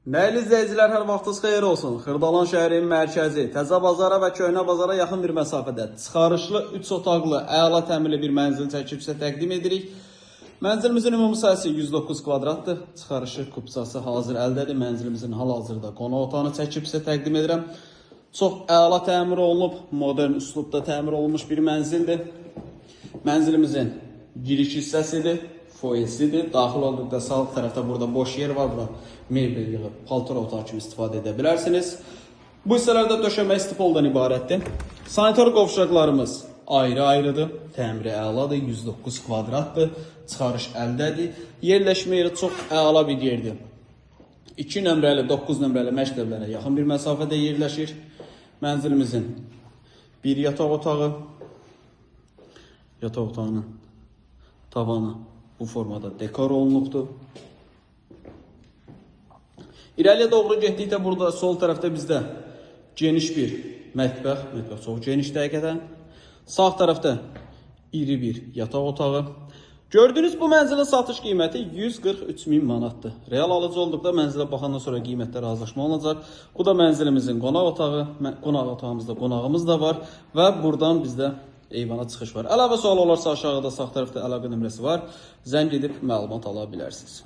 Dəyərli izləyicilər, hər vaxtınız xeyir olsun. Xırdalan şəhərinin mərkəzi, Təzə bazara və Köhnə bazara yaxın bir məsafədə çıxarışlı 3 otaqlı, əla təmirli bir mənzil çəkib sizə təqdim edirik. Mənzilimizin ümumi sahəsi 109 kvadratdır. Çıxarışı kupçası hazır əldədir. Mənzilimizin hal-hazırda qonaq otağını çəkib sizə təqdim edirəm. Çox əla təmir olunub, modern üslubda təmir olunmuş bir mənzildir. Mənzilimizin giriş hissəsidir. Foyesidir. Daxil olduqda sağ tərəfdə burada boş yer var. Bura mebel yığıb paltar otağı kimi istifadə edə bilərsiniz. Bu hissələrdə döşəmə istipoldan ibarətdir. Sanitar qovşaqlarımız ayrı-ayrıdır. Təmiri əladır. 109 kvadratdır. Çıxarış əldədir. Yerləşmə yeri çox əla bir yerdir. 2 nömrəli, 9 nömrəli məktəblərə yaxın bir məsafədə yerləşir. Mənzilimizin bir yataq otağı. Yataq otağının tavanı bu formada dekor olunubdur. İrəliyə doğru getdikdə burada sol tərəfdə bizdə geniş bir mətbəx çox genişdir həqiqətən. Sağ tərəfdə iri bir yataq otağı. Gördüyünüz bu mənzilin satış qiyməti 143.000 manatdır. Real alıcı olduqda mənzilə baxandan sonra qiymətdə razılaşma olacaq. Bu da mənzilimizin qonaq otağı. Qonaq otağımızda qonağımız da var və buradan bizdə eyvana çıxış var. Əlavə sual olarsa aşağıda sağ tərəfdə əlaqə nömrəsi var. Zəng edib məlumat ala bilərsiniz.